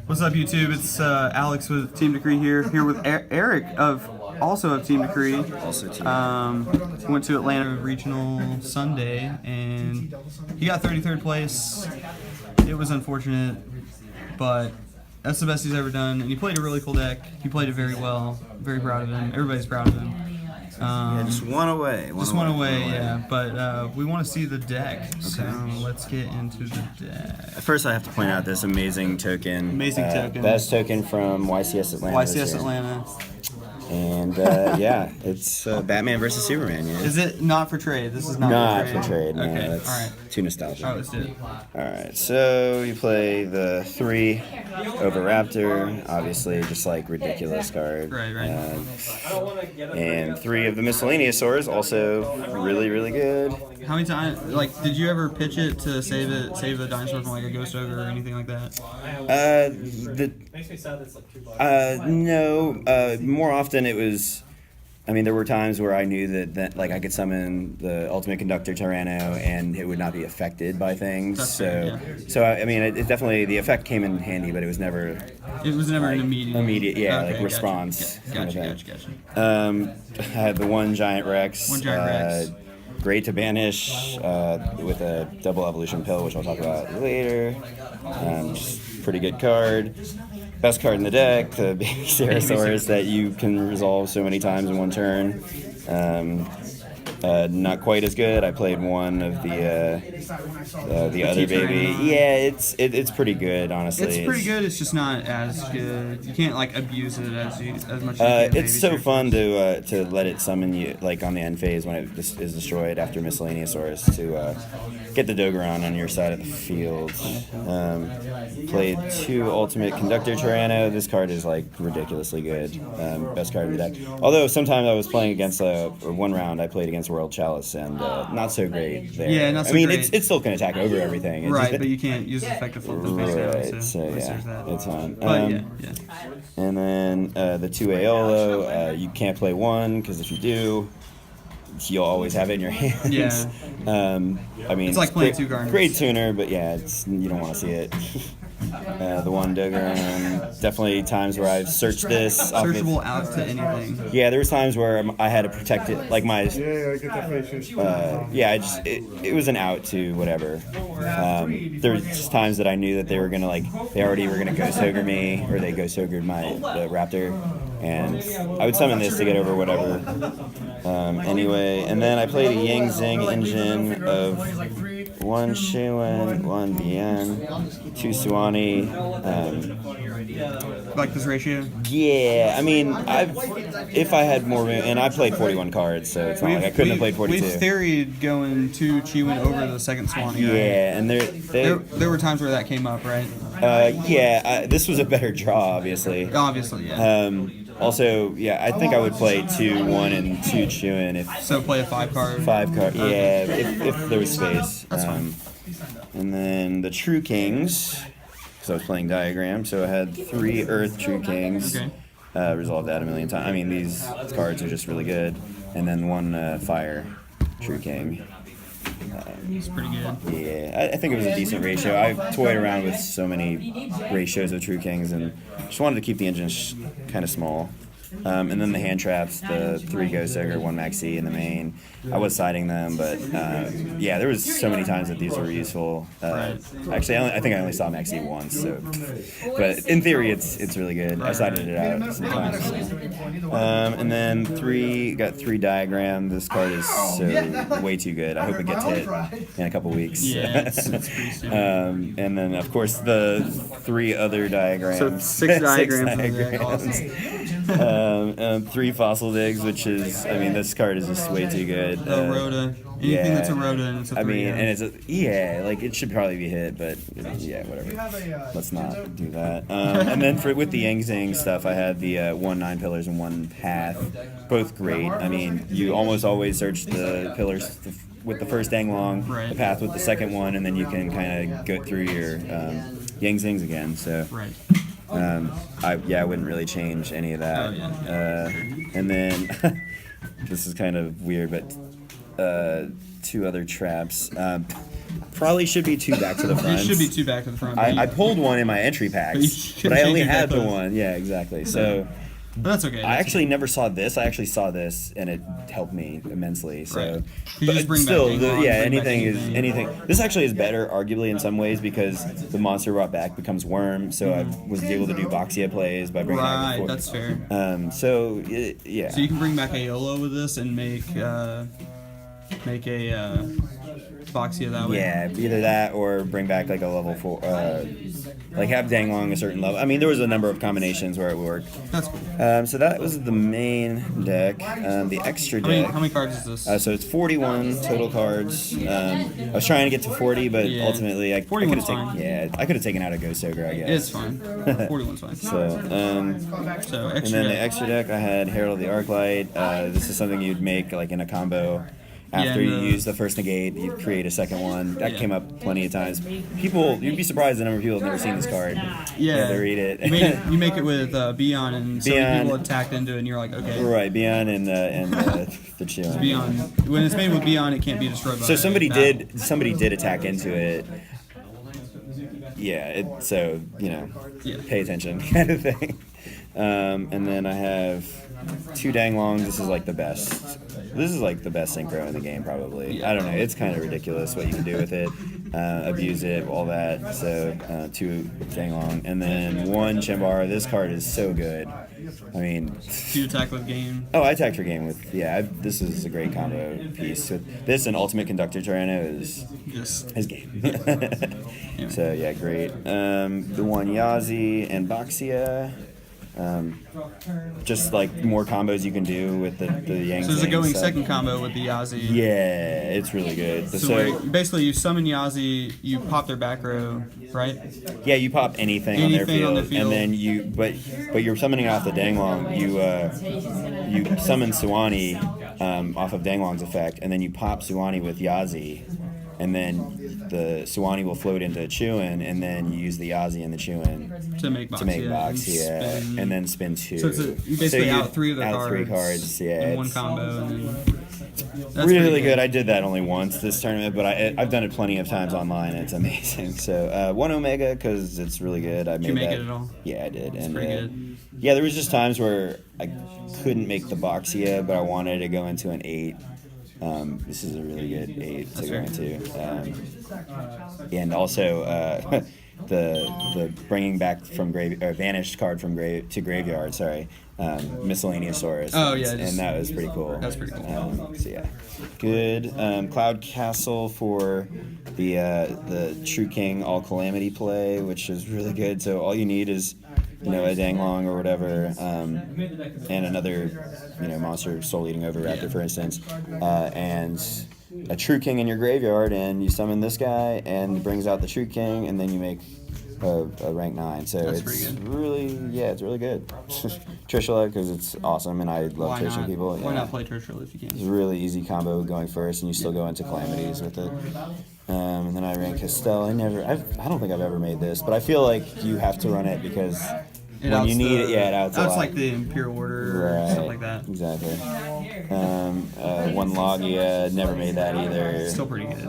What's up, YouTube? It's Alex with Team Decree here with Eric also of Team Decree. Also Team. Went to Atlanta Regional Sunday and he got 33rd place. It was unfortunate, but that's the best he's ever done. And he played a really cool deck. He played it very well. Very proud of him. Everybody's proud of him. Yeah, just one away. One away, yeah. But we want to see the deck, so Okay. let's get into the deck. First, I have to point out this amazing token. Amazing token. Best token from YCS Atlanta. YCS Atlanta. And yeah, it's Batman versus Superman. Yeah. Is it not for trade? This is not for trade. No, Okay, that's alright. too nostalgic. Alright, let's do it. Alright, so you play the 3 over Raptor, obviously just like ridiculous card. Right. And 3 of the miscellaneous swords, also really, really good. How many times, like, did you ever pitch it to save the dinosaur from like a ghost ogre or anything like that? Makes me sad. That's like $2. No. More often it was. I mean, there were times where I knew that like I could summon the Ultimate Conductor Tyranno and it would not be affected by things. That's so, fair, yeah. so I mean, it definitely the effect came in handy, but it was never. It was never an immediate. Yeah, Okay, like response. Gotcha. I had the 1 Giant Rex. Rex. Great to banish with a double evolution pill, which I'll talk about later. Just pretty good card. Best card in the deck, the Baby Ceratosaurus that you can resolve so many times in one turn. Not quite as good. I played one of the other baby. Yeah, it's pretty good, honestly. It's pretty good. It's just not as good. You can't like abuse it as much as you can. It's so fun to let it summon you like on the end phase when it is destroyed after Miscellaneousaurus to get the Dogeron on your side of the field. Played 2 Ultimate Conductor Tyranno. This card is like ridiculously good. Best card in the deck. Although sometimes I was playing against one round I played against World Chalice and not so great there. Yeah, not so great. great. It still can attack over everything. Right, but you can't use the effect to flip the face down. Right, so yeah, it's fine. But yeah. And then the 2 Aolo, you can't play 1 because if you do, you'll always have it in your hands. Yeah. I mean, it's like playing 2 Garnets. Great tuner, but yeah, you don't want to see it. The 1 Dogeron, definitely times where I've searched this. Searchable out to anything. Yeah, there was times where I had to protect it, like my. Yeah, it was an out to whatever. There was just times that I knew that they were gonna they already were gonna Ghost Ogre me, or they Ghost Ogred the Raptor, and I would summon this to get over whatever. Anyway, and then I played a Yang Zing engine of 1 Shaylin, 1 BN, 2 Suwani. Like this ratio? Yeah, I mean, if I had more room, and I played 41 cards, so it's not like I couldn't have played 42. We've theoried going 2 Chiwin over the second Suwani. Yeah, and there were times where that came up, right? Yeah, this was a better draw, obviously. Obviously, yeah. Also, yeah, I think I would play 2, 1, and 2 Chewin if. So play a 5 card. 5 card, yeah, if there was space. That's fine. And then the True Kings, because I was playing Diagram, so I had 3 Earth True Kings. Okay. Resolved that a million times. I mean, these cards are just really good. And then 1 Fire True King. It's pretty good. Yeah, I think it was a decent ratio. I've toyed around with so many ratios of True Kings and just wanted to keep the engine kind of small. And then the hand traps, the 3 Ghost Ogre, 1 Maxi in the main. I was siding them, but yeah, there was so many times that these were useful. Actually, I think I only saw Maxi once, so. But in theory, it's really good. I sided it out sometimes. So. And then got 3 Diagram. This card is way too good. I hope it gets hit in a couple weeks. Yeah, it's pretty soon. And then of course the 3 other Diagrams. So 6 diagrams. 3 Fossil Digs, which is, I mean, this card is just way too good. Rhoda. Anything that's a Rhoda and it's a 3. I mean, and it's like it should probably be hit, but yeah, whatever. Let's not do that. And then with the Yang Zing stuff, I had the 1 9 Pillars and 1 Path, both great. I mean, you almost always search the pillars with the first Danglong, the Path with the second one, and then you can kind of go through your Yang Zings again. So. Right. I wouldn't really change any of that. Oh, yeah. And then this is kind of weird, but 2 other traps. probably should be 2 back to the You front. should be 2 back to the front. I pulled one in my entry packs, you but I only shouldn't had take the that one. Yeah, exactly. So But that's okay. I actually never saw this. I actually saw this, and it helped me immensely. So, Right. You just bring back still, Dang-Longs, yeah, bring back anything. This actually is better, arguably in some ways, because the monster brought back becomes worm. So I was able to do Boxia plays by bringing back Right, before. that's fair. Yeah. So you can bring back Aola with this and make a Boxia that way. Yeah, either that or bring back like a level 4, like have Danglong a certain level. I mean, there was a number of combinations where it worked. That's cool. So that was the main deck. The extra How deck. many cards is this? So it's 41 total cards. I was trying to get to 40, but Yeah. ultimately I could 41's have taken. fine. I could have taken out a Ghost Ogre, I guess. It's fine. 41's fine. So, So and extra then the deck. extra deck, I had Herald of the Arclight. This is something you'd make like in a combo. After Yeah, you use the first negate, you create a second one. That Yeah. came up plenty of times. You'd be surprised the number of people have never seen this card. Yeah. They read it. You make it with Beyond, and so many Beyond. people attacked into it, and you're like, okay. Right, Beyond and the Chillin. Beyond. When it's made with Beyond, it can't be destroyed by So somebody battle. did attack into it. Yeah, so Yeah. pay attention kind of thing. And then I have 2 Danglongs. This is like the best. This is like the best synchro in the game, probably. I don't know. It's kind of ridiculous what you can do with it. Abuse it, all that. So 2 Danglong, and then 1 Chimbar. This card is so good. I mean, Do you attack with game? oh, I attacked for game with this is a great combo piece. This and Ultimate Conductor Tyranno is Just his game. So yeah, great. The 1 Yazi and Boxia. Just like more combos you can do with the Yang. so there's a going stuff. second combo with the Yazi. Yeah, it's really good. So where basically you summon Yazi, you pop their back row, right? yeah, you pop anything on their field, and then but you're summoning off the Danglong. You summon Suwani off of Danglong's effect, and then you pop Suwani with Yazi, and then the Suwani will float into Chewin, and then you use the Yazi and the Chewin To make Boxia. to make Boxia, spin. and then spin 2. So you basically out 3 of their out cards. 3 cards, yeah. In one it's combo, and then that's really pretty good. I did that only once this tournament, but I've done it plenty of times online, and it's amazing. So 1 Omega, because it's really good. I made Did you make that. it at all? Yeah, I did. And pretty good. yeah, there was just times where I couldn't make the Boxia, but I wanted to go into an 8. This is a really good 8 to go into. And also the bringing back from vanished card from to graveyard. Sorry, miscellaneous Saurus. Oh, yeah, and that was pretty cool. That's pretty cool. So yeah, good. Cloud Castle for the True King All Calamity play, which is really good. So all you need is a Danglong or whatever, and another monster Soul Eating Over Raptor, for instance, and a True King in your graveyard, and you summon this guy, and it brings out the True King, and then you make a rank 9. So That's it's pretty good. it's really good. Trishula, because it's awesome, and I love Why trishing not? people. Why yeah. not play Tertiary if you It's can? a really easy combo going first, and you still go into calamities with it. And then I ran Castell. I don't think I've ever made this, but I feel like you have to run it because when you need it, it outs a lot. That's like the Imperial Order or stuff like that. Exactly. 1 Logia, never made that either. Still pretty good.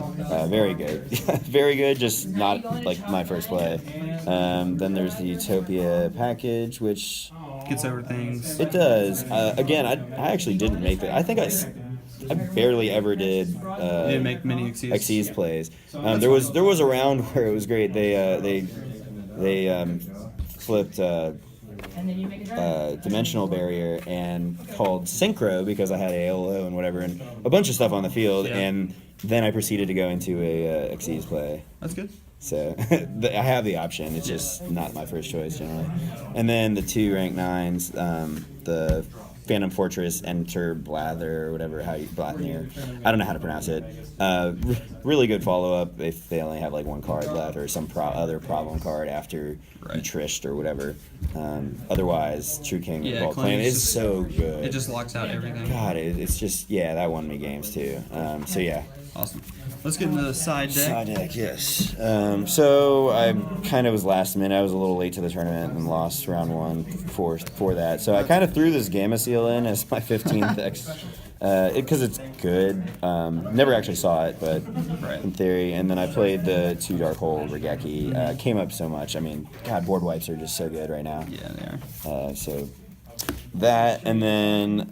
Very good. Very good, just not like my first play. Then there's the Utopia package, which Gets over things. it does. Again, I actually didn't make it. I think I barely ever did You didn't make many Xyz. Xyz plays. There was a round where it was great. They flipped Dimensional Barrier and called Synchro because I had AOLO and whatever and a bunch of stuff on the field, Yeah. and then I proceeded to go into a Xyz play. That's good. So I have the option. It's just not my first choice generally. And then the 2 rank 9s, the Phantom Fortress Enter Blather or whatever Blatnir. I don't know how to pronounce it. Really good follow up if they only have like 1 card left or some other problem card after you trished or whatever. Otherwise, True King Yeah, Vault Claim Claim is is just- so good. It just locks out everything. God, it's just that won me games too. So yeah. Awesome. Let's get into the side deck. Side deck, yes. So I kind of was last minute. I was a little late to the tournament and lost round 1 for that. So I kind of threw this Gamma Seal in as my 15th Because it's good. Never actually saw it, but in theory. And then I played the 2 Dark Hole Regeki. Came up so much. I mean, God, board wipes are just so good right now. Yeah, they are. So that, and then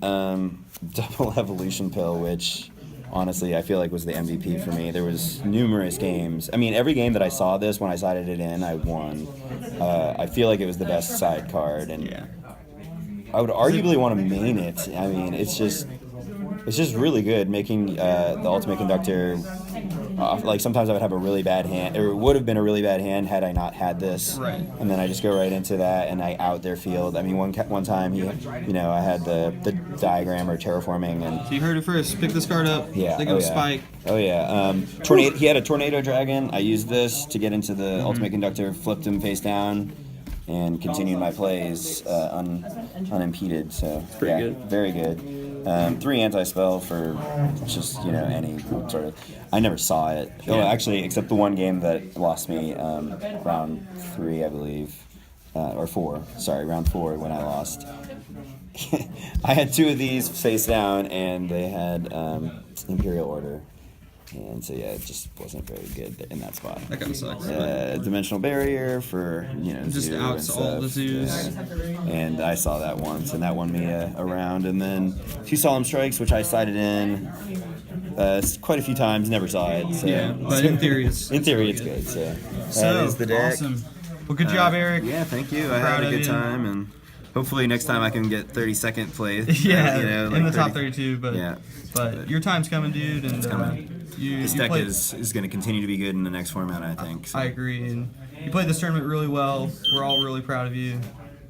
Double Evolution Pill, which honestly I feel like was the MVP for me. There was numerous games. I mean, every game that I saw this, when I sided it in, I won. I feel like it was the best side card, and Yeah. I would arguably want to main it. I mean, it's just really good making the Ultimate Conductor. Like sometimes I would have a really bad hand, or it would have been a really bad hand had I not had this. Right. And then I just go right into that, and I out their field. I mean, one time I had the diagram or terraforming, and So you heard it first. Pick this card up. yeah, They go spike. Oh yeah. Tornado. He had a Tornado Dragon. I used this to get into the Ultimate Conductor, flipped him face down, and continued my plays unimpeded. So pretty good. Very good. 3 anti-spell for just any sort of. I never saw it. Oh, actually, except the one game that lost me round 3, I believe, or 4. Sorry, round 4 when I lost. I had 2 of these face down, and they had Imperial Order. And so yeah, it just wasn't very good in that spot. That kind of sucks. Dimensional Barrier for Just zoo outs and all the stuff. zoos. Yeah. And I saw that once, and that won me a round. And then 2 Solemn Strikes, which I sided in quite a few times. Never saw it. So. Yeah, but in theory it's good. So So that is the deck. awesome. Well, good job, Eric. Yeah, thank you. I Proud had a of good you. time, and hopefully next time I can get 32nd place. Yeah, like in the top 30 32, but Yeah. but your time's coming, dude, and coming. This you deck played. is going to continue to be good in the next format, I think. So I agree, and you played this tournament really well. We're all really proud of you,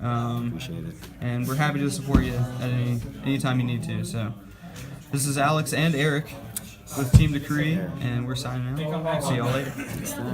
appreciate it. and we're happy to support you at any time you need to. So, this is Alex and Eric with Team Decree, and we're signing out. See y'all later.